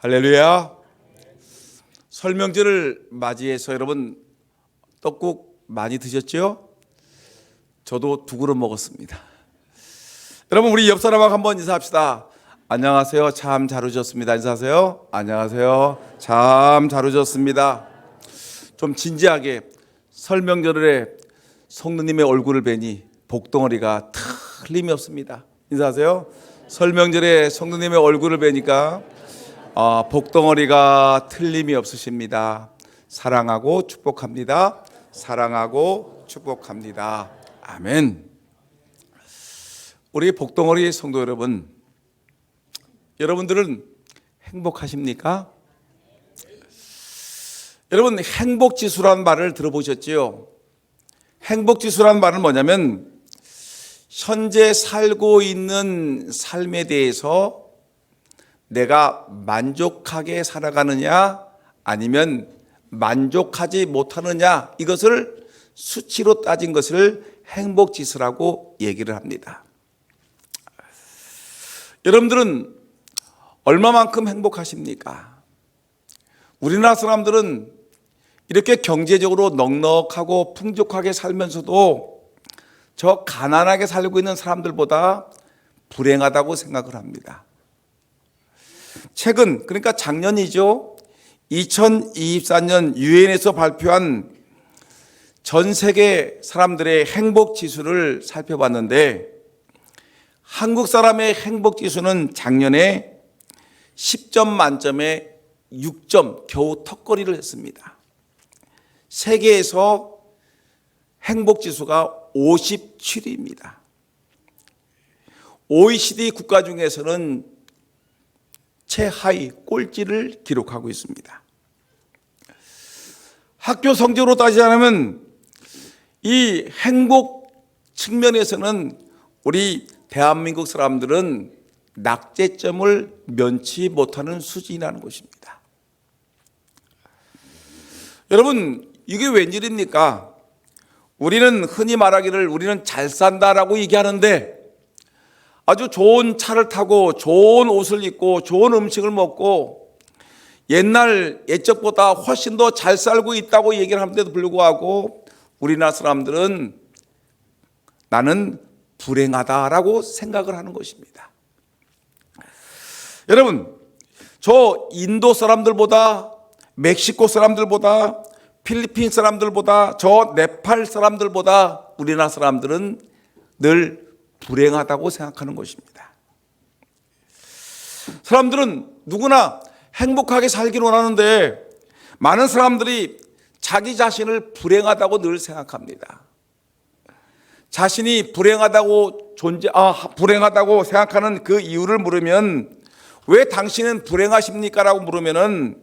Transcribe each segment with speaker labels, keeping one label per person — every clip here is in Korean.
Speaker 1: 할렐루야. 설명절을 맞이해서 여러분 떡국 많이 드셨죠? 저도 2그릇 먹었습니다. 여러분 우리 옆 사람하고 한번 인사합시다. 안녕하세요. 참 잘 오셨습니다. 인사하세요. 안녕하세요. 참 잘 오셨습니다. 좀 진지하게 설명절에 성도님의 얼굴을 뵈니 복덩어리가 틀림이 없습니다. 인사하세요. 설명절에 성도님의 얼굴을 뵈니까 복덩어리가 틀림이 없으십니다. 사랑하고 축복합니다. 사랑하고 축복합니다. 아멘. 우리 복덩어리 성도 여러분, 여러분들은 행복하십니까? 여러분 행복지수라는 말을 들어보셨지요? 행복지수라는 말은 뭐냐면 현재 살고 있는 삶에 대해서 내가 만족하게 살아가느냐 아니면 만족하지 못하느냐, 이것을 수치로 따진 것을 행복지수라고 얘기를 합니다. 여러분들은 얼마만큼 행복하십니까? 우리나라 사람들은 이렇게 경제적으로 넉넉하고 풍족하게 살면서도 저 가난하게 살고 있는 사람들보다 불행하다고 생각을 합니다. 최근, 그러니까 작년이죠. 2024년 유엔에서 발표한 전 세계 사람들의 행복 지수를 살펴봤는데 한국 사람의 행복 지수는 작년에 10점 만점에 6점, 겨우 턱걸이를 했습니다. 세계에서 행복 지수가 57위입니다. OECD 국가 중에서는 최하위 꼴찌를 기록하고 있습니다. 학교 성적으로 따지자면 이 행복 측면에서는 우리 대한민국 사람들은 낙제점을 면치 못하는 수준이라는 것입니다. 여러분 이게 웬일입니까? 우리는 흔히 말하기를 우리는 잘 산다라고 얘기하는데 아주 좋은 차를 타고 좋은 옷을 입고 좋은 음식을 먹고 옛날 옛적보다 훨씬 더 잘 살고 있다고 얘기를 하는데도 불구하고 우리나라 사람들은 나는 불행하다라고 생각을 하는 것입니다. 여러분 저 인도 사람들보다 멕시코 사람들보다 필리핀 사람들보다 저 네팔 사람들보다 우리나라 사람들은 늘 불행하다고 생각하는 것입니다. 사람들은 누구나 행복하게 살기를 원하는데 많은 사람들이 자기 자신을 불행하다고 늘 생각합니다. 자신이 불행하다고 불행하다고 생각하는 그 이유를 물으면 왜 당신은 불행하십니까? 라고 물으면은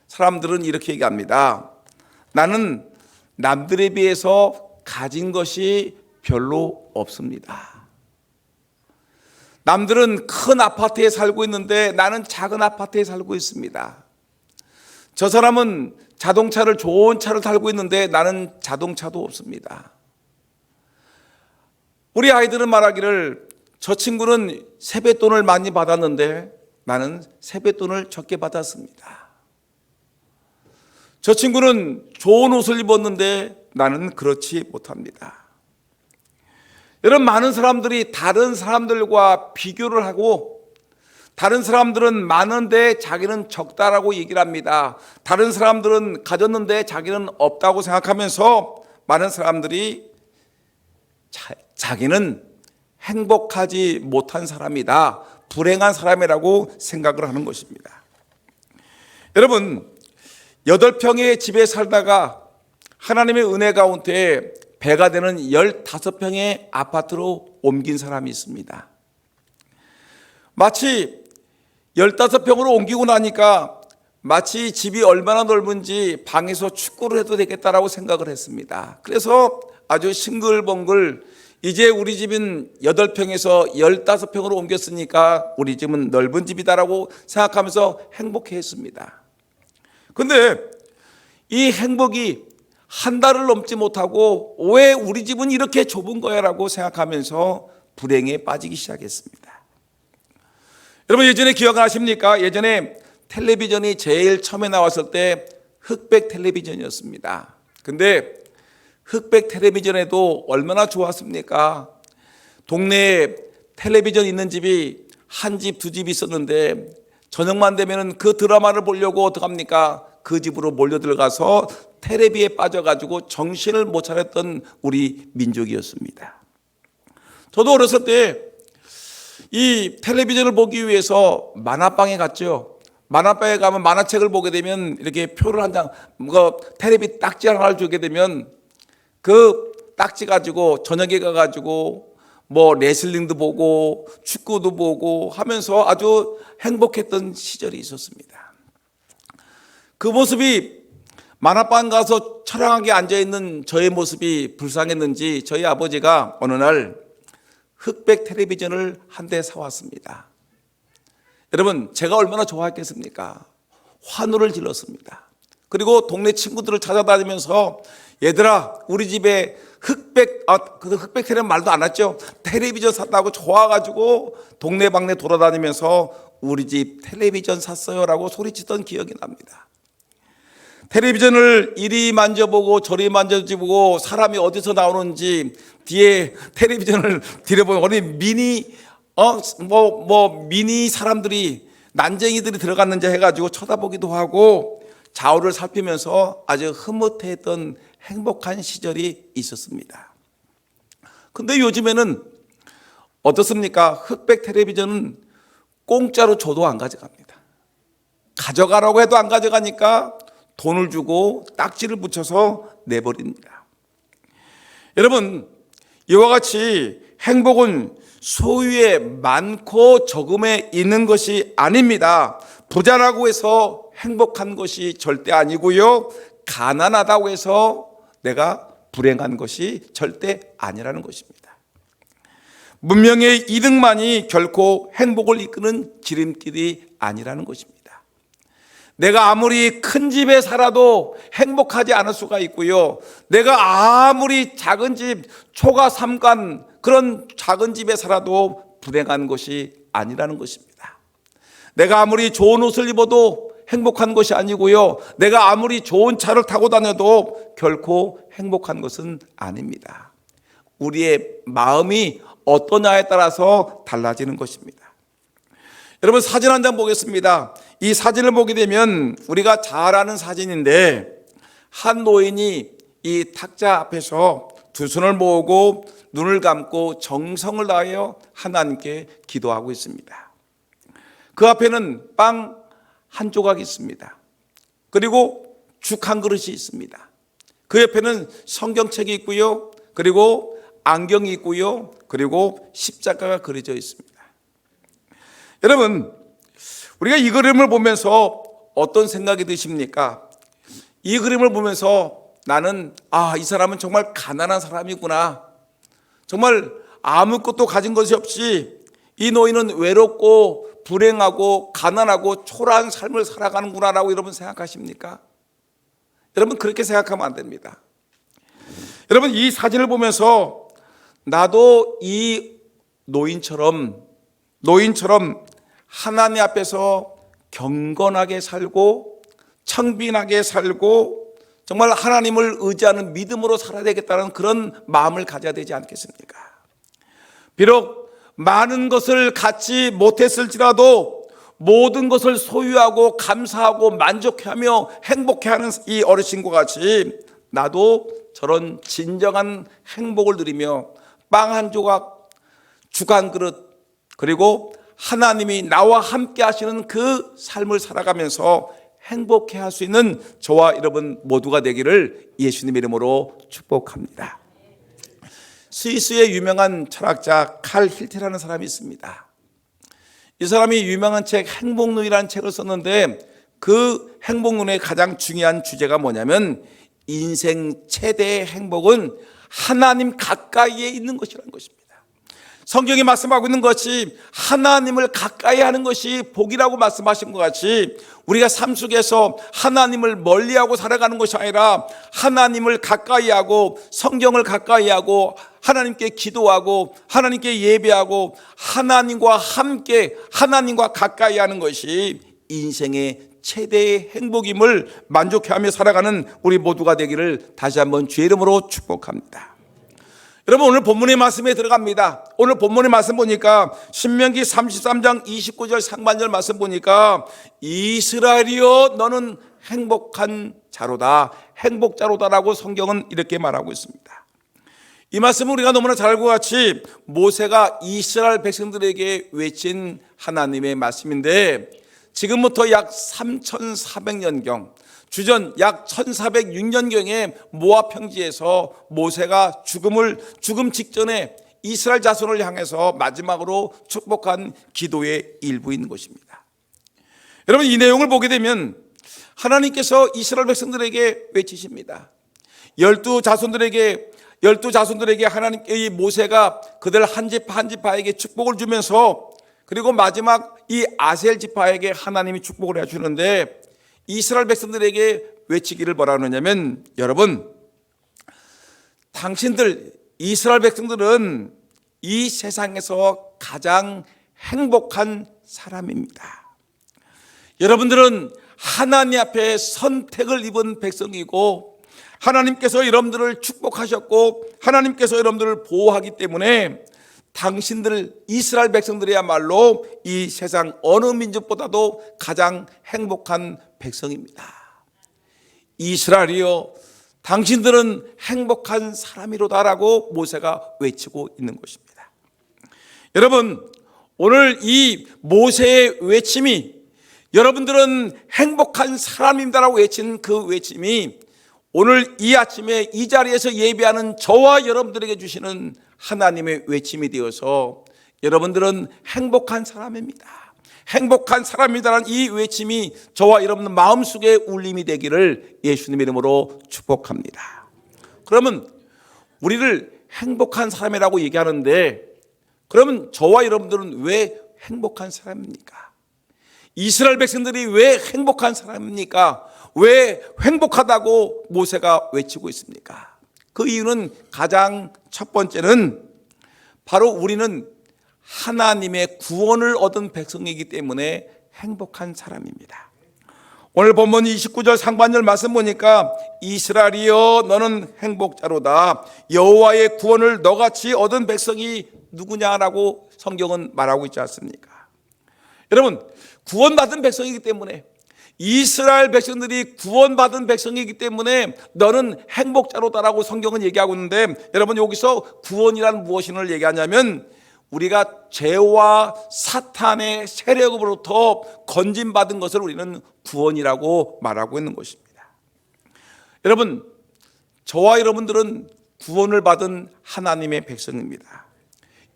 Speaker 1: 사람들은 이렇게 얘기합니다. 나는 남들에 비해서 가진 것이 별로 없습니다. 남들은 큰 아파트에 살고 있는데 나는 작은 아파트에 살고 있습니다. 저 사람은 자동차를 좋은 차를 타고 있는데 나는 자동차도 없습니다. 우리 아이들은 말하기를 저 친구는 세뱃돈을 많이 받았는데 나는 세뱃돈을 적게 받았습니다. 저 친구는 좋은 옷을 입었는데 나는 그렇지 못합니다. 여러분 많은 사람들이 다른 사람들과 비교를 하고 다른 사람들은 많은데 자기는 적다라고 얘기를 합니다. 다른 사람들은 가졌는데 자기는 없다고 생각하면서 많은 사람들이 자기는 행복하지 못한 사람이다, 불행한 사람이라고 생각을 하는 것입니다. 여러분 8평의 집에 살다가 하나님의 은혜 가운데 배가 되는 15평의 아파트로 옮긴 사람이 있습니다. 마치 15평으로 옮기고 나니까 마치 집이 얼마나 넓은지 방에서 축구를 해도 되겠다라고 생각을 했습니다. 그래서 아주 싱글벙글 이제 우리 집은 8평에서 15평으로 옮겼으니까 우리 집은 넓은 집이다라고 생각하면서 행복해했습니다. 그런데 이 행복이 한 달을 넘지 못하고 왜 우리 집은 이렇게 좁은 거야 라고 생각하면서 불행에 빠지기 시작했습니다. 여러분 예전에 기억하십니까? 예전에 텔레비전이 제일 처음에 나왔을 때 흑백 텔레비전이었습니다. 근데 흑백 텔레비전에도 얼마나 좋았습니까? 동네에 텔레비전 있는 집이 한 집, 두 집 있었는데 저녁만 되면 그 드라마를 보려고 어떡합니까? 그 집으로 몰려 들어가서 텔레비에 빠져가지고 정신을 못 차렸던 우리 민족이었습니다. 저도 어렸을 때 이 텔레비전을 보기 위해서 만화방에 갔죠. 만화방에 가면 만화책을 보게 되면 이렇게 표를 한 장, 텔레비 딱지 하나를 주게 되면 그 딱지 가지고 저녁에 가가지고 레슬링도 보고 축구도 보고 하면서 아주 행복했던 시절이 있었습니다. 그 모습이 만화방 가서 처량하게 앉아있는 저의 모습이 불쌍했는지 저희 아버지가 어느 날 흑백 텔레비전을 한 대 사왔습니다. 여러분, 제가 얼마나 좋아했겠습니까? 환호를 질렀습니다. 그리고 동네 친구들을 찾아다니면서 얘들아, 우리 집에 흑백 텔레비전 말도 안 했죠. 텔레비전 샀다고 좋아가지고 동네방네 돌아다니면서 우리 집 텔레비전 샀어요라고 소리치던 기억이 납니다. 텔레비전을 이리 만져보고 저리 만져보고 사람이 어디서 나오는지 뒤에 텔레비전을 들여보면 어디 미니 사람들이 난쟁이들이 들어갔는지 해가지고 쳐다보기도 하고 좌우를 살피면서 아주 흐뭇해했던 행복한 시절이 있었습니다. 근데 요즘에는 어떻습니까? 흑백 텔레비전은 공짜로 줘도 안 가져갑니다. 가져가라고 해도 안 가져가니까 돈을 주고 딱지를 붙여서 내버립니다. 여러분, 이와 같이 행복은 소유에 많고 적음에 있는 것이 아닙니다. 부자라고 해서 행복한 것이 절대 아니고요. 가난하다고 해서 내가 불행한 것이 절대 아니라는 것입니다. 문명의 이득만이 결코 행복을 이끄는 지름길이 아니라는 것입니다. 내가 아무리 큰 집에 살아도 행복하지 않을 수가 있고요. 내가 아무리 작은 집, 초가 삼간 그런 작은 집에 살아도 불행한 것이 아니라는 것입니다. 내가 아무리 좋은 옷을 입어도 행복한 것이 아니고요. 내가 아무리 좋은 차를 타고 다녀도 결코 행복한 것은 아닙니다. 우리의 마음이 어떠냐에 따라서 달라지는 것입니다. 여러분, 사진 한 장 보겠습니다. 이 사진을 보게 되면 우리가 잘 아는 사진인데 한 노인이 이 탁자 앞에서 두 손을 모으고 눈을 감고 정성을 다하여 하나님께 기도하고 있습니다. 그 앞에는 빵 한 조각 있습니다. 그리고 죽 한 그릇이 있습니다. 그 옆에는 성경책이 있고요. 그리고 안경이 있고요. 그리고 십자가가 그려져 있습니다. 여러분, 우리가 이 그림을 보면서 어떤 생각이 드십니까? 이 그림을 보면서 나는 이 사람은 정말 가난한 사람이구나. 정말 아무것도 가진 것이 없이 이 노인은 외롭고 불행하고 가난하고 초라한 삶을 살아가는구나라고 여러분 생각하십니까? 여러분, 그렇게 생각하면 안 됩니다. 여러분, 이 사진을 보면서 나도 이 노인처럼 하나님 앞에서 경건하게 살고 청빈하게 살고 정말 하나님을 의지하는 믿음으로 살아야 되겠다는 그런 마음을 가져야 되지 않겠습니까? 비록 많은 것을 갖지 못했을지라도 모든 것을 소유하고 감사하고 만족하며 행복해하는 이 어르신과 같이 나도 저런 진정한 행복을 누리며 빵 한 조각, 죽 한 그릇, 그리고 하나님이 나와 함께 하시는 그 삶을 살아가면서 행복해 할 수 있는 저와 여러분 모두가 되기를 예수님의 이름으로 축복합니다. 스위스의 유명한 철학자 칼 힐트라는 사람이 있습니다. 이 사람이 유명한 책 행복론이라는 책을 썼는데 그 행복론의 가장 중요한 주제가 뭐냐면 인생 최대의 행복은 하나님 가까이에 있는 것이라는 것입니다. 성경이 말씀하고 있는 것이 하나님을 가까이 하는 것이 복이라고 말씀하신 것 같이 우리가 삶 속에서 하나님을 멀리하고 살아가는 것이 아니라 하나님을 가까이 하고 성경을 가까이 하고 하나님께 기도하고 하나님께 예배하고 하나님과 함께 하나님과 가까이 하는 것이 인생의 최대의 행복임을 만족해하며 살아가는 우리 모두가 되기를 다시 한번 주의 이름으로 축복합니다. 여러분, 오늘 본문의 말씀에 들어갑니다. 오늘 본문의 말씀 보니까 신명기 33장 29절 상반절 말씀 보니까 이스라엘이여 너는 행복한 자로다, 행복자로다라고 성경은 이렇게 말하고 있습니다. 이 말씀은 우리가 너무나 잘 알고 같이 모세가 이스라엘 백성들에게 외친 하나님의 말씀인데, 지금부터 약 3400년경, 주전 약 1406년경에 모압 평지에서 모세가 죽음 직전에 이스라엘 자손을 향해서 마지막으로 축복한 기도의 일부인 것입니다. 여러분, 이 내용을 보게 되면 하나님께서 이스라엘 백성들에게 외치십니다. 12자손들에게 하나님께 모세가 그들 한 지파 한 지파에게 축복을 주면서, 그리고 마지막 이 아셀 지파에게 하나님이 축복을 해주는데, 이스라엘 백성들에게 외치기를 뭐라 하느냐면, 여러분, 당신들 이스라엘 백성들은 이 세상에서 가장 행복한 사람입니다. 여러분들은 하나님 앞에 선택을 입은 백성이고, 하나님께서 여러분들을 축복하셨고, 하나님께서 여러분들을 보호하기 때문에 당신들 이스라엘 백성들이야말로 이 세상 어느 민족보다도 가장 행복한 백성입니다. 이스라엘이여 당신들은 행복한 사람이로다라고 모세가 외치고 있는 것입니다. 여러분, 오늘 이 모세의 외침이, 여러분들은 행복한 사람입니다라고 외친 그 외침이 오늘 이 아침에 이 자리에서 예배하는 저와 여러분들에게 주시는 하나님의 외침이 되어서 여러분들은 행복한 사람입니다, 행복한 사람이라는 이 외침이 저와 여러분 마음속에 울림이 되기를 예수님의 이름으로 축복합니다. 그러면 우리를 행복한 사람이라고 얘기하는데, 그러면 저와 여러분들은 왜 행복한 사람입니까? 이스라엘 백성들이 왜 행복한 사람입니까? 왜 행복하다고 모세가 외치고 있습니까? 그 이유는 가장 첫 번째는 바로 우리는 하나님의 구원을 얻은 백성이기 때문에 행복한 사람입니다. 오늘 본문 29절 상반절 말씀 보니까 이스라엘이여 너는 행복자로다, 여호와의 구원을 너같이 얻은 백성이 누구냐라고 성경은 말하고 있지 않습니까? 여러분, 구원받은 백성이기 때문에, 이스라엘 백성들이 구원받은 백성이기 때문에 너는 행복자로다라고 성경은 얘기하고 있는데, 여러분, 여기서 구원이란 무엇을 얘기하냐면 우리가 죄와 사탄의 세력으로부터 건진받은 것을 우리는 구원이라고 말하고 있는 것입니다. 여러분, 저와 여러분들은 구원을 받은 하나님의 백성입니다.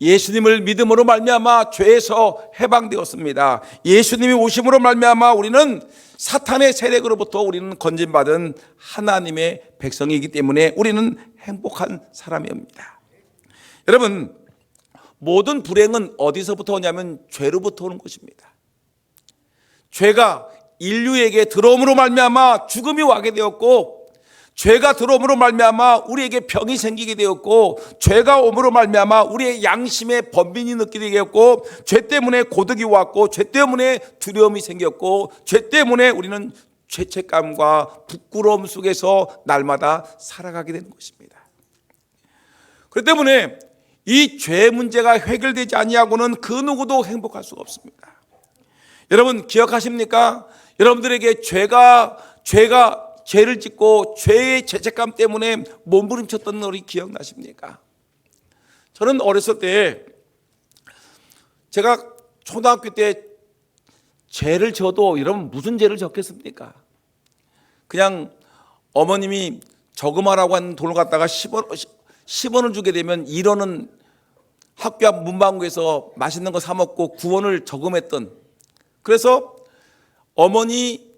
Speaker 1: 예수님을 믿음으로 말미암아 죄에서 해방되었습니다. 예수님이 오심으로 말미암아 우리는 사탄의 세력으로부터 우리는 건진받은 하나님의 백성이기 때문에 우리는 행복한 사람입니다. 여러분, 모든 불행은 어디서부터 오냐면 죄로부터 오는 것입니다. 죄가 인류에게 들어옴으로 말미암아 죽음이 와게 되었고, 죄가 들어옴으로 말미암아 우리에게 병이 생기게 되었고, 죄가 오므로 말미암아 우리의 양심의 번민이 느끼게 되었고, 죄 때문에 고독이 왔고, 죄 때문에 두려움이 생겼고, 죄 때문에 우리는 죄책감과 부끄러움 속에서 날마다 살아가게 되는 것입니다. 그렇기 때문에 이 죄 문제가 해결되지 아니하고는 그 누구도 행복할 수가 없습니다. 여러분, 기억하십니까? 여러분들에게 죄를 짓고 죄의 죄책감 때문에 몸부림쳤던 날이 기억나십니까? 저는 어렸을 때, 제가 초등학교 때 죄를 져도 여러분 무슨 죄를 졌겠습니까? 그냥 어머님이 저금하라고 하는 돈을 갖다가 10원을 주게 되면 1원은 학교 앞 문방구에서 맛있는 거 사 먹고 9원을 저금했던, 그래서 어머니의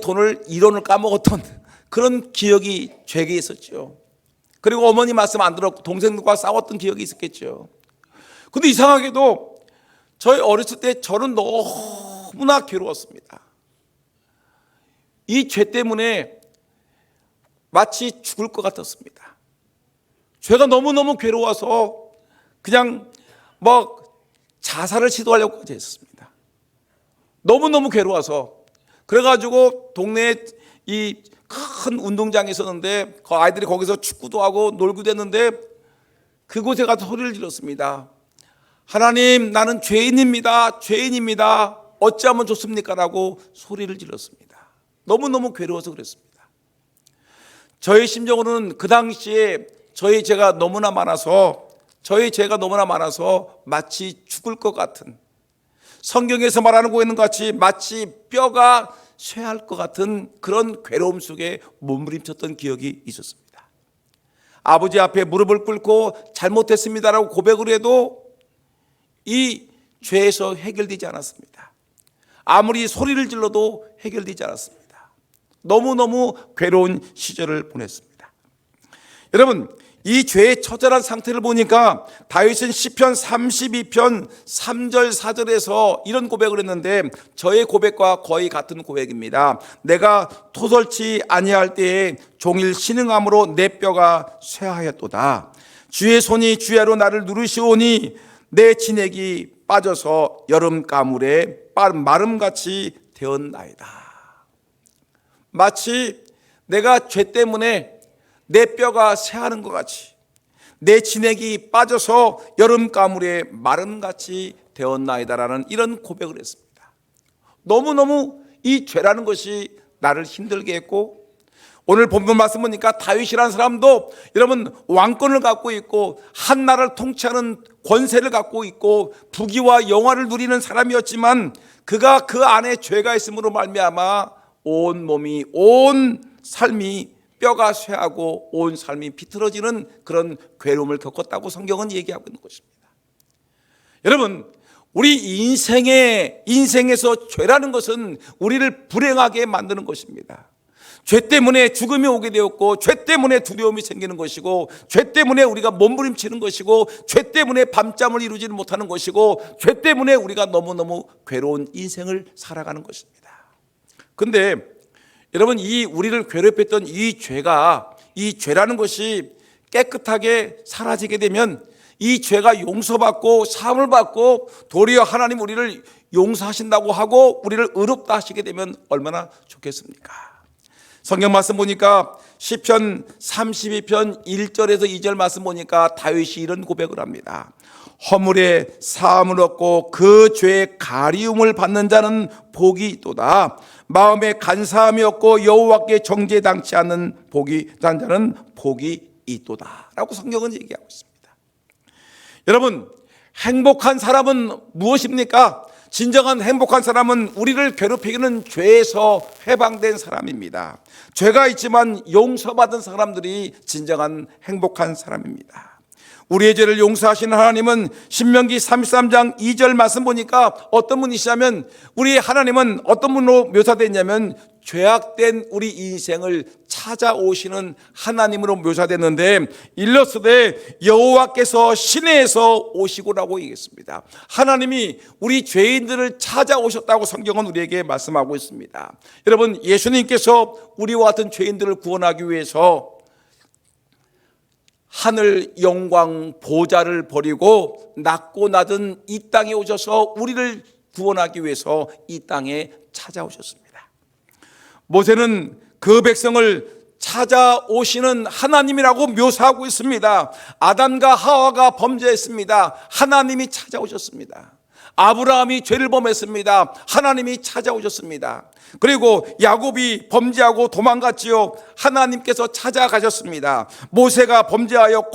Speaker 1: 돈을 1원을 까먹었던 그런 기억이 제게 있었죠. 그리고 어머니 말씀 안 들었고 동생들과 싸웠던 기억이 있었겠죠. 근데 이상하게도 저희 어렸을 때 저는 너무나 괴로웠습니다. 이 죄 때문에 마치 죽을 것 같았습니다. 죄가 너무너무 괴로워서 그냥 자살을 시도하려고 했습니다. 너무너무 괴로워서. 그래가지고 동네에 이 큰 운동장이 있었는데 그 아이들이 거기서 축구도 하고 놀기도 했는데 그곳에 가서 소리를 질렀습니다. 하나님, 나는 죄인입니다. 죄인입니다. 어찌하면 좋습니까? 라고 소리를 질렀습니다. 너무너무 괴로워서 그랬습니다. 저의 심정으로는 그 당시에 저의 죄가 너무나 많아서 마치 죽을 것 같은, 성경에서 말하는 것 같이 마치 뼈가 쇠할 것 같은 그런 괴로움 속에 몸부림쳤던 기억이 있었습니다. 아버지 앞에 무릎을 꿇고 잘못했습니다라고 고백을 해도 이 죄에서 해결되지 않았습니다. 아무리 소리를 질러도 해결되지 않았습니다. 너무너무 괴로운 시절을 보냈습니다. 여러분, 이 죄의 처절한 상태를 보니까 다윗은 시편 32편 3절 4절에서 이런 고백을 했는데 저의 고백과 거의 같은 고백입니다. 내가 토설치 아니할 때에 종일 신음함으로 내 뼈가 쇠하였도다. 주의 손이 주야로 나를 누르시오니 내 진액이 빠져서 여름 가물에 마름같이 되었나이다. 마치 내가 죄 때문에 내 뼈가 쇠하는 것 같이 내 진액이 빠져서 여름 가물에 마름같이 되었나이다라는 이런 고백을 했습니다. 너무너무 이 죄라는 것이 나를 힘들게 했고, 오늘 본문 말씀 보니까 다윗이라는 사람도 여러분 왕권을 갖고 있고 한 나라를 통치하는 권세를 갖고 있고 부귀와 영화를 누리는 사람이었지만 그가 그 안에 죄가 있음으로 말미암아 온 몸이, 온 삶이 뼈가 쇠하고 온 삶이 비틀어지는 그런 괴로움을 겪었다고 성경은 얘기하고 있는 것입니다. 여러분, 우리 인생에서 죄라는 것은 우리를 불행하게 만드는 것입니다. 죄 때문에 죽음이 오게 되었고, 죄 때문에 두려움이 생기는 것이고, 죄 때문에 우리가 몸부림치는 것이고, 죄 때문에 밤잠을 이루지는 못하는 것이고, 죄 때문에 우리가 너무너무 괴로운 인생을 살아가는 것입니다. 근데 여러분, 이 우리를 괴롭혔던 이 죄라는 것이 깨끗하게 사라지게 되면 이 죄가 용서받고 사함을 받고 도리어 하나님 우리를 용서하신다고 하고 우리를 의롭다 하시게 되면 얼마나 좋겠습니까? 성경 말씀 보니까 시편 32편 1절에서 2절 말씀 보니까 다윗이 이런 고백을 합니다. 허물에 사함을 얻고 그 죄의 가리움을 받는 자는 복이 있도다. 마음에 간사함이 없고 여호와께 정죄당치 않는 자는 복이 있도다 라고 성경은 얘기하고 있습니다. 여러분, 행복한 사람은 무엇입니까? 진정한 행복한 사람은 우리를 괴롭히는 죄에서 해방된 사람입니다. 죄가 있지만 용서받은 사람들이 진정한 행복한 사람입니다. 우리의 죄를 용서하시는 하나님은 신명기 33장 2절 말씀 보니까 어떤 분이시냐면, 우리 하나님은 어떤 분으로 묘사됐냐면 죄악된 우리 인생을 찾아오시는 하나님으로 묘사됐는데, 일러스되 여호와께서 시내에서 오시고라고 얘기했습니다. 하나님이 우리 죄인들을 찾아오셨다고 성경은 우리에게 말씀하고 있습니다. 여러분, 예수님께서 우리와 같은 죄인들을 구원하기 위해서 하늘 영광 보좌를 버리고 낮고 낮은 이 땅에 오셔서 우리를 구원하기 위해서 이 땅에 찾아오셨습니다. 모세는 그 백성을 찾아오시는 하나님이라고 묘사하고 있습니다. 아담과 하와가 범죄했습니다. 하나님이 찾아오셨습니다. 아브라함이 죄를 범했습니다. 하나님이 찾아오셨습니다. 그리고 야곱이 범죄하고 도망갔지요. 하나님께서 찾아가셨습니다. 모세가 범죄하여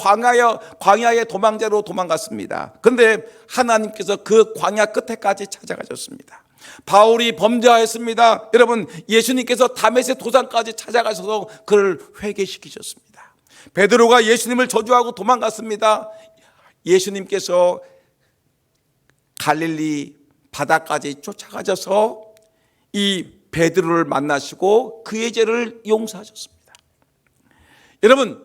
Speaker 1: 광야의 도망자로 도망갔습니다. 그런데 하나님께서 그 광야 끝에까지 찾아가셨습니다. 바울이 범죄하였습니다. 여러분, 예수님께서 다메섹 도상까지 찾아가셔서 그를 회개시키셨습니다. 베드로가 예수님을 저주하고 도망갔습니다. 예수님께서 갈릴리 바다까지 쫓아가셔서 이 베드로를 만나시고 그의 죄를 용서하셨습니다. 여러분,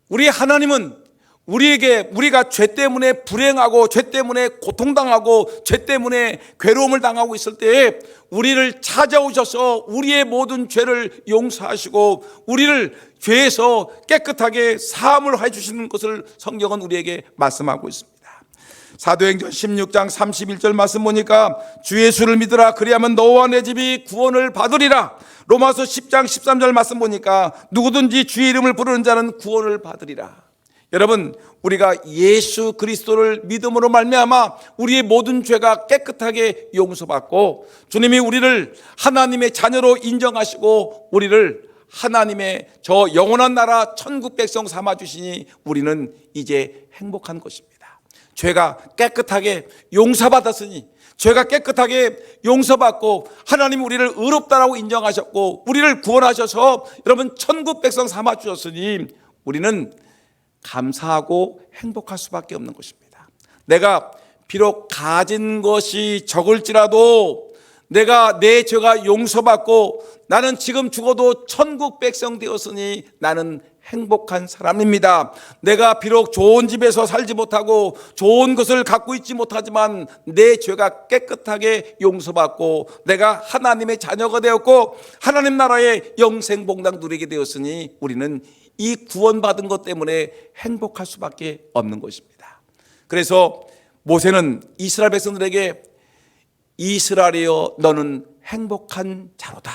Speaker 1: 우리 하나님은 우리가 죄 때문에 불행하고 죄 때문에 고통당하고 죄 때문에 괴로움을 당하고 있을 때에 우리를 찾아오셔서 우리의 모든 죄를 용서하시고 우리를 죄에서 깨끗하게 사함을 해주시는 것을 성경은 우리에게 말씀하고 있습니다. 사도행전 16장 31절 말씀 보니까 주 예수를 믿으라 그리하면 너와 내 집이 구원을 받으리라. 로마서 10장 13절 말씀 보니까 누구든지 주의 이름을 부르는 자는 구원을 받으리라. 여러분, 우리가 예수 그리스도를 믿음으로 말미암아 우리의 모든 죄가 깨끗하게 용서받고 주님이 우리를 하나님의 자녀로 인정하시고 우리를 하나님의 저 영원한 나라 천국 백성 삼아 주시니 우리는 이제 행복한 것입니다. 죄가 깨끗하게 용서받았으니, 죄가 깨끗하게 용서받고 하나님 우리를 의롭다라고 인정하셨고 우리를 구원하셔서 여러분 천국 백성 삼아 주셨으니 우리는 감사하고 행복할 수밖에 없는 것입니다. 내가 비록 가진 것이 적을지라도 내가 내 죄가 용서받고 나는 지금 죽어도 천국 백성 되었으니 나는 행복한 사람입니다. 내가 비록 좋은 집에서 살지 못하고 좋은 것을 갖고 있지 못하지만 내 죄가 깨끗하게 용서받고 내가 하나님의 자녀가 되었고 하나님 나라의 영생복락 누리게 되었으니 우리는 이 구원받은 것 때문에 행복할 수밖에 없는 것입니다. 그래서 모세는 이스라엘 백성들에게 이스라엘이여 너는 행복한 자로다.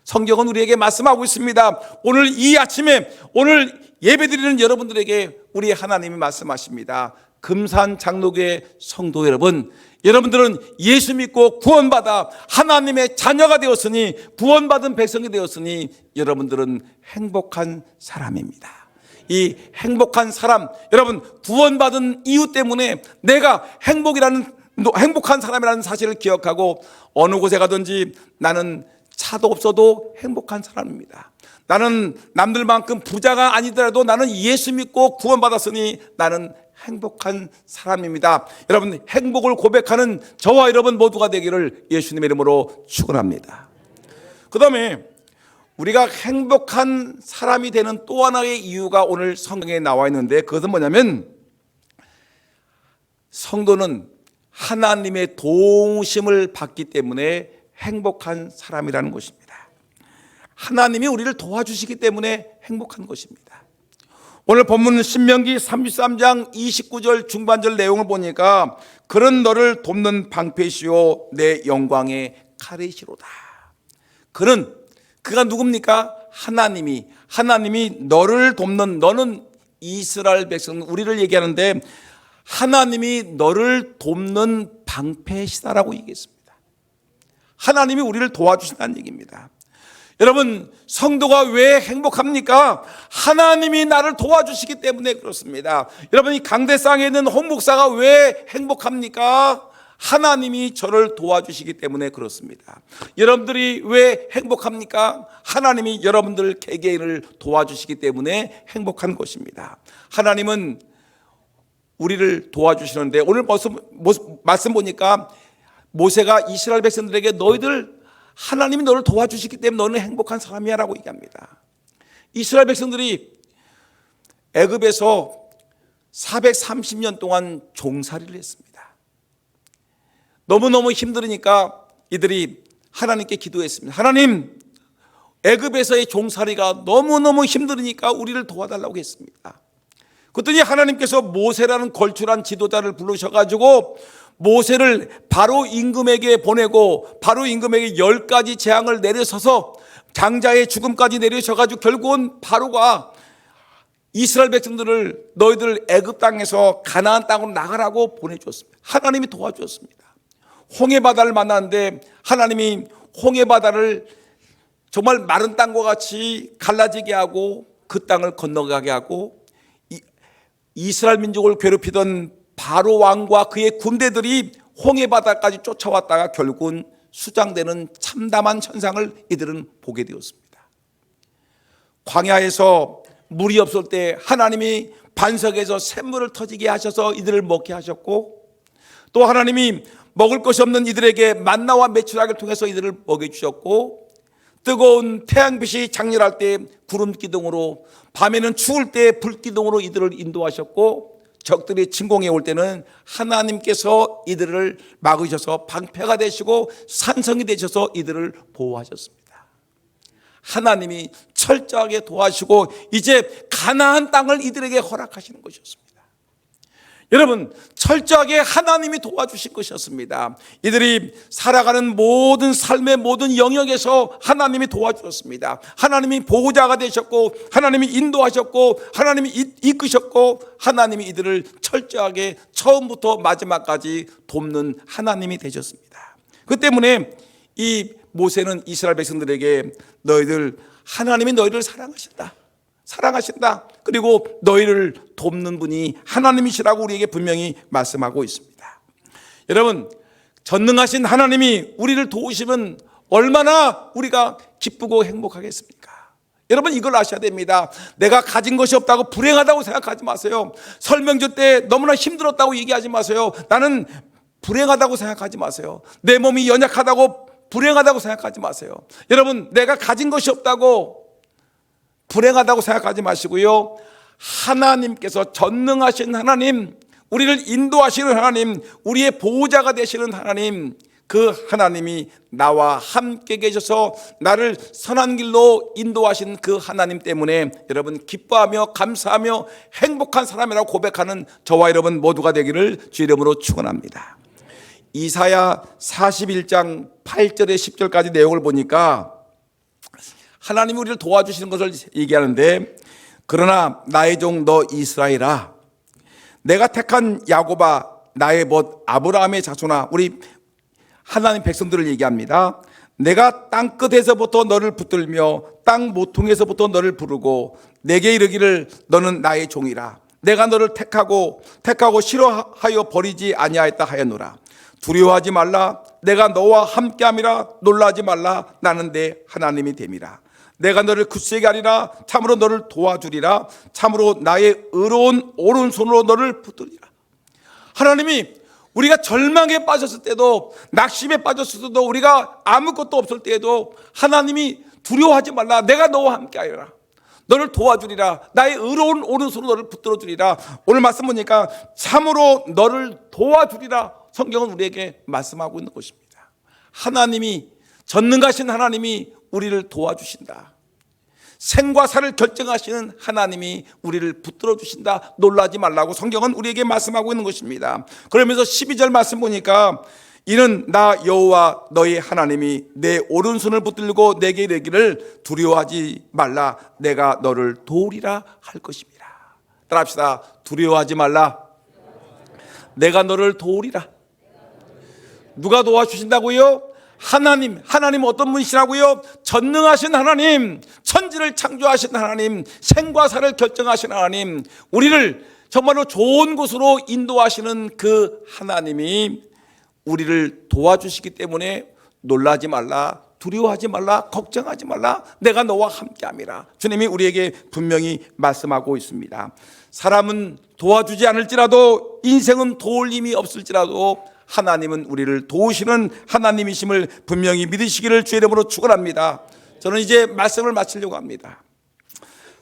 Speaker 1: 성경은 우리에게 말씀하고 있습니다. 오늘 이 아침에 오늘 예배드리는 여러분들에게 우리 하나님이 말씀하십니다. 금산 장로교회 성도 여러분, 여러분들은 예수 믿고 구원받아 하나님의 자녀가 되었으니 구원받은 백성이 되었으니 여러분들은 행복한 사람입니다. 이 행복한 사람, 여러분 구원받은 이유 때문에 내가 행복한 사람이라는 사실을 기억하고 어느 곳에 가든지 나는 차도 없어도 행복한 사람입니다. 나는 남들만큼 부자가 아니더라도 나는 예수 믿고 구원받았으니 나는 행복한 사람입니다. 여러분 행복을 고백하는 저와 여러분 모두가 되기를 예수님의 이름으로 축원합니다. 그 다음에 우리가 행복한 사람이 되는 또 하나의 이유가 오늘 성경에 나와 있는데 그것은 뭐냐면 성도는 하나님의 도우심을 받기 때문에 행복한 사람이라는 것입니다. 하나님이 우리를 도와주시기 때문에 행복한 것입니다. 오늘 본문 신명기 33장 29절 중반절 내용을 보니까 그는 너를 돕는 방패시오 내 영광의 칼이시로다. 그가 누굽니까? 하나님이 너를 돕는, 너는 이스라엘 백성 우리를 얘기하는데 하나님이 너를 돕는 방패시다라고 얘기했습니다. 하나님이 우리를 도와주신다는 얘기입니다. 여러분 성도가 왜 행복합니까? 하나님이 나를 도와주시기 때문에 그렇습니다. 여러분 이 강대상에 있는 홍 목사가 왜 행복합니까? 하나님이 저를 도와주시기 때문에 그렇습니다. 여러분들이 왜 행복합니까? 하나님이 여러분들 개개인을 도와주시기 때문에 행복한 것입니다. 하나님은 우리를 도와주시는데 오늘 말씀 보니까 모세가 이스라엘 백성들에게 하나님이 너를 도와주시기 때문에 너는 행복한 사람이야 라고 얘기합니다. 이스라엘 백성들이 애굽에서 430년 동안 종살이를 했습니다. 너무너무 힘들으니까 이들이 하나님께 기도했습니다. 하나님, 애굽에서의 종살이가 너무너무 힘들으니까 우리를 도와달라고 했습니다. 그랬더니 하나님께서 모세라는 걸출한 지도자를 부르셔가지고 모세를 바로 임금에게 보내고 바로 임금에게 10가지 재앙을 내려서서 장자의 죽음까지 내리셔가지고 결국은 바로가 이스라엘 백성들을 너희들 애굽 땅에서 가나안 땅으로 나가라고 보내주었습니다. 하나님이 도와주었습니다. 홍해바다를 만났는데 하나님이 홍해바다를 정말 마른 땅과 같이 갈라지게 하고 그 땅을 건너가게 하고 이스라엘 민족을 괴롭히던 바로 왕과 그의 군대들이 홍해바다까지 쫓아왔다가 결국은 수장되는 참담한 현상을 이들은 보게 되었습니다. 광야에서 물이 없을 때 하나님이 반석에서 샘물을 터지게 하셔서 이들을 먹게 하셨고 또 하나님이 먹을 것이 없는 이들에게 만나와 메추라기를 통해서 이들을 먹여주셨고 뜨거운 태양빛이 장렬할 때 구름 기둥으로 밤에는 추울 때 불 기둥으로 이들을 인도하셨고 적들이 침공해 올 때는 하나님께서 이들을 막으셔서 방패가 되시고 산성이 되셔서 이들을 보호하셨습니다. 하나님이 철저하게 도와주시고 이제 가나안 땅을 이들에게 허락하시는 것이었습니다. 여러분, 철저하게 하나님이 도와주신 것이었습니다. 이들이 살아가는 모든 삶의 모든 영역에서 하나님이 도와주셨습니다. 하나님이 보호자가 되셨고, 하나님이 인도하셨고, 하나님이 이끄셨고, 하나님이 이들을 철저하게 처음부터 마지막까지 돕는 하나님이 되셨습니다. 그 때문에 이 모세는 이스라엘 백성들에게 하나님이 너희를 사랑하신다. 그리고 너희를 돕는 분이 하나님이시라고 우리에게 분명히 말씀하고 있습니다. 여러분, 전능하신 하나님이 우리를 도우시면 얼마나 우리가 기쁘고 행복하겠습니까? 여러분, 이걸 아셔야 됩니다. 내가 가진 것이 없다고 불행하다고 생각하지 마세요. 설명절 때 너무나 힘들었다고 얘기하지 마세요. 나는 불행하다고 생각하지 마세요. 내 몸이 연약하다고 불행하다고 생각하지 마세요. 여러분, 내가 가진 것이 없다고 불행하다고 생각하지 마시고요, 하나님께서 전능하신 하나님, 우리를 인도하시는 하나님, 우리의 보호자가 되시는 하나님, 그 하나님이 나와 함께 계셔서 나를 선한 길로 인도하신 그 하나님 때문에 여러분 기뻐하며 감사하며 행복한 사람이라고 고백하는 저와 여러분 모두가 되기를 주 이름으로 축원합니다. 이사야 41장 8절에 10절까지 내용을 보니까 하나님이 우리를 도와주시는 것을 얘기하는데, 그러나 나의 종 너 이스라엘아, 내가 택한 야곱아, 나의 벗 아브라함의 자손아, 우리 하나님 백성들을 얘기합니다. 내가 땅끝에서부터 너를 붙들며 땅 모퉁이에서부터 너를 부르고 내게 이르기를 너는 나의 종이라. 내가 너를 택하고 싫어하여 버리지 아니하였다 하였노라. 두려워하지 말라. 내가 너와 함께함이라. 놀라지 말라. 나는 내 하나님이 됨이라. 내가 너를 굳세게 하리라. 참으로 너를 도와주리라. 참으로 나의 의로운 오른손으로 너를 붙들리라. 하나님이 우리가 절망에 빠졌을 때도, 낙심에 빠졌을 때도, 우리가 아무것도 없을 때에도 하나님이 두려워하지 말라. 내가 너와 함께 하리라. 너를 도와주리라. 나의 의로운 오른손으로 너를 붙들어 주리라. 오늘 말씀 보니까 참으로 너를 도와주리라. 성경은 우리에게 말씀하고 있는 것입니다. 하나님이, 전능하신 하나님이 우리를 도와주신다. 생과 사를 결정하시는 하나님이 우리를 붙들어 주신다. 놀라지 말라고 성경은 우리에게 말씀하고 있는 것입니다. 그러면서 12절 말씀 보니까 이는 나 여호와 너희 하나님이 내 오른손을 붙들고 내게 이르기를 두려워하지 말라. 내가 너를 도우리라 할 것입니다. 따라합시다. 두려워하지 말라. 내가 너를 도우리라. 누가 도와주신다고요? 하나님 어떤 분이시라고요? 전능하신 하나님, 천지를 창조하신 하나님, 생과 사를 결정하신 하나님, 우리를 정말로 좋은 곳으로 인도하시는 그 하나님이 우리를 도와주시기 때문에 놀라지 말라, 두려워하지 말라, 걱정하지 말라, 내가 너와 함께함이라. 주님이 우리에게 분명히 말씀하고 있습니다. 사람은 도와주지 않을지라도, 인생은 도울 힘이 없을지라도 하나님은 우리를 도우시는 하나님이심을 분명히 믿으시기를 주의 이름으로 축원합니다. 저는 이제 말씀을 마치려고 합니다.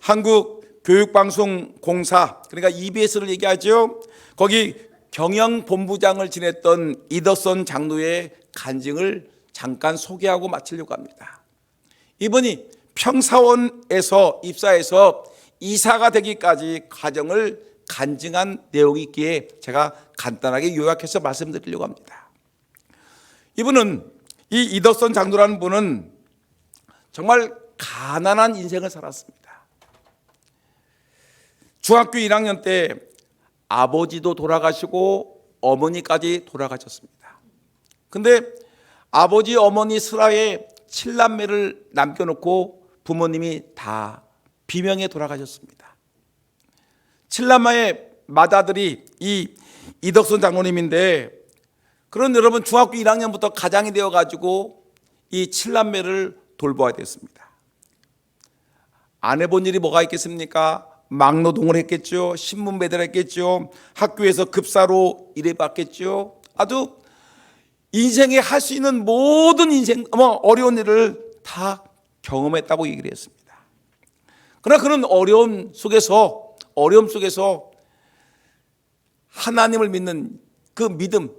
Speaker 1: 한국교육방송공사, 그러니까 EBS를 얘기하죠. 거기 경영본부장을 지냈던 이더선 장로의 간증을 잠깐 소개하고 마치려고 합니다. 이분이 평사원에서 입사해서 이사가 되기까지 과정을 간증한 내용이 있기에 제가 간단하게 요약해서 말씀드리려고 합니다. 이분은, 이 이더선 장로라는 분은 정말 가난한 인생을 살았습니다. 중학교 1학년 때 아버지도 돌아가시고 어머니까지 돌아가셨습니다. 근데 아버지 어머니 슬하에 7남매를 남겨놓고 부모님이 다 비명에 돌아가셨습니다. 7남매의 맏아들이 이 이덕선 장로님인데, 그런 여러분 중학교 1학년부터 가장이 되어가지고 이 7남매를 돌보아야 됐습니다. 안 해본 일이 뭐가 있겠습니까? 막노동을 했겠죠. 신문 배달했겠죠. 학교에서 급사로 일해봤겠죠. 아주 인생에 할 수 있는 모든 어려운 일을 다 경험했다고 얘기를 했습니다. 그러나 그런 어려움 속에서 하나님을 믿는 그 믿음,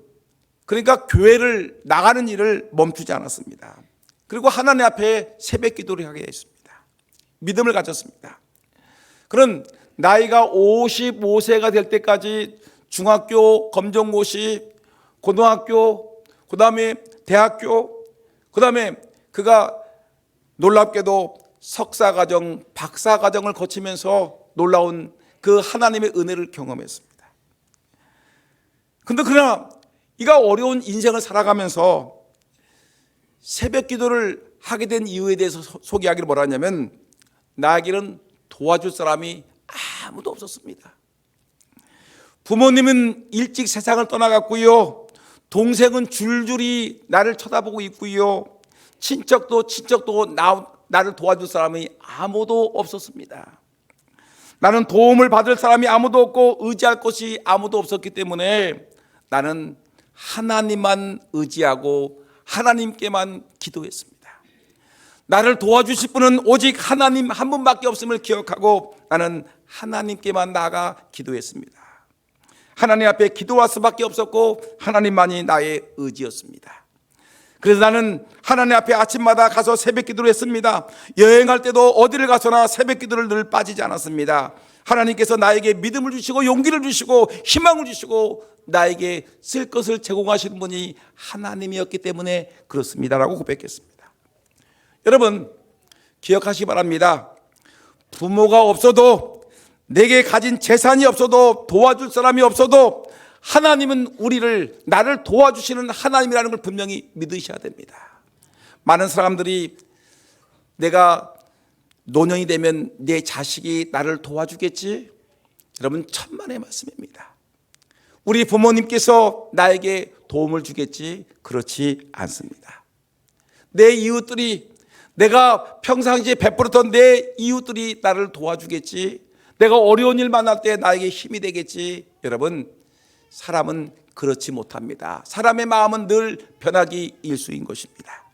Speaker 1: 그러니까 교회를 나가는 일을 멈추지 않았습니다. 그리고 하나님 앞에 새벽 기도를 하게 됐습니다. 믿음을 가졌습니다. 그런 나이가 55세가 될 때까지 중학교 검정고시, 고등학교, 그 다음에 대학교, 그 다음에 그가 놀랍게도 석사과정, 박사과정을 거치면서 놀라운 그 하나님의 은혜를 경험했습니다. 근데 그러나 이가 어려운 인생을 살아가면서 새벽 기도를 하게 된 이유에 대해서 소개하기를 뭐라 하냐면, 나에게는 도와줄 사람이 아무도 없었습니다. 부모님은 일찍 세상을 떠나갔고요. 동생은 줄줄이 나를 쳐다보고 있고요. 친척도 나를 도와줄 사람이 아무도 없었습니다. 나는 도움을 받을 사람이 아무도 없고 의지할 것이 아무도 없었기 때문에 나는 하나님만 의지하고 하나님께만 기도했습니다. 나를 도와주실 분은 오직 하나님 한 분밖에 없음을 기억하고 나는 하나님께만 나아가 기도했습니다. 하나님 앞에 기도할 수밖에 없었고 하나님만이 나의 의지였습니다. 그래서 나는 하나님 앞에 아침마다 가서 새벽 기도를 했습니다. 여행할 때도 어디를 가서나 새벽 기도를 늘 빠지지 않았습니다. 하나님께서 나에게 믿음을 주시고 용기를 주시고 희망을 주시고 나에게 쓸 것을 제공하시는 분이 하나님이었기 때문에 그렇습니다라고 고백했습니다. 여러분 기억하시기 바랍니다. 부모가 없어도, 내게 가진 재산이 없어도, 도와줄 사람이 없어도 하나님은 나를 도와주시는 하나님이라는 걸 분명히 믿으셔야 됩니다. 많은 사람들이 내가 노년이 되면 내 자식이 나를 도와주겠지? 여러분 천만의 말씀입니다. 우리 부모님께서 나에게 도움을 주겠지? 그렇지 않습니다. 내 이웃들이, 내가 평상시에 베풀었던 내 이웃들이 나를 도와주겠지? 내가 어려운 일 만날 때 나에게 힘이 되겠지? 여러분 사람은 그렇지 못합니다. 사람의 마음은 늘 변하기 일수인 것입니다.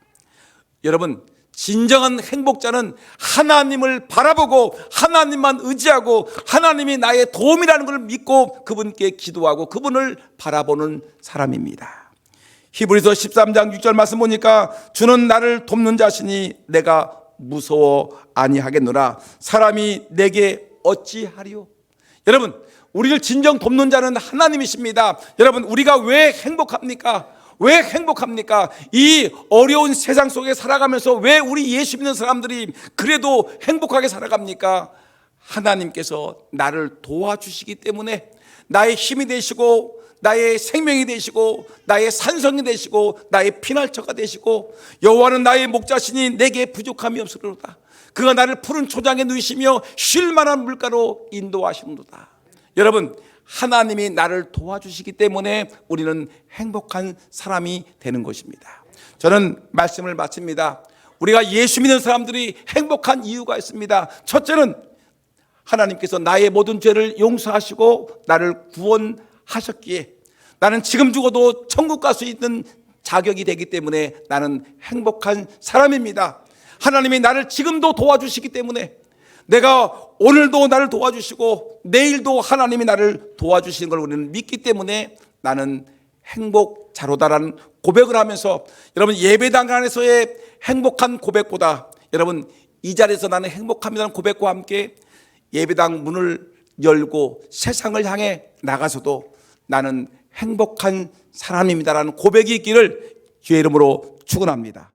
Speaker 1: 여러분 진정한 행복자는 하나님을 바라보고 하나님만 의지하고 하나님이 나의 도움이라는 걸 믿고 그분께 기도하고 그분을 바라보는 사람입니다. 히브리서 13장 6절 말씀 보니까 주는 나를 돕는 자시니 내가 무서워 아니하겠노라. 사람이 내게 어찌하리요? 여러분 우리를 진정 돕는 자는 하나님이십니다. 여러분 우리가 왜 행복합니까? 왜 행복합니까? 이 어려운 세상 속에 살아가면서 왜 우리 예수 믿는 사람들이 그래도 행복하게 살아갑니까? 하나님께서 나를 도와주시기 때문에 나의 힘이 되시고 나의 생명이 되시고 나의 산성이 되시고 나의 피날처가 되시고 여호와는 나의 목자시니 내게 부족함이 없으리로다. 그가 나를 푸른 초장에 누이시며 쉴 만한 물가로 인도하시는도다. 여러분 하나님이 나를 도와주시기 때문에 우리는 행복한 사람이 되는 것입니다. 저는 말씀을 마칩니다. 우리가 예수 믿는 사람들이 행복한 이유가 있습니다. 첫째는 하나님께서 나의 모든 죄를 용서하시고 나를 구원하셨기에 나는 지금 죽어도 천국 갈 수 있는 자격이 되기 때문에 나는 행복한 사람입니다. 하나님이 나를 지금도 도와주시기 때문에 내가 오늘도 나를 도와주시고 내일도 하나님이 나를 도와주시는 걸 우리는 믿기 때문에 나는 행복자로다라는 고백을 하면서 여러분 예배당 안에서의 행복한 고백보다 여러분 이 자리에서 나는 행복합니다라는 고백과 함께 예배당 문을 열고 세상을 향해 나가서도 나는 행복한 사람입니다라는 고백이 있기를 주의 이름으로 축원합니다.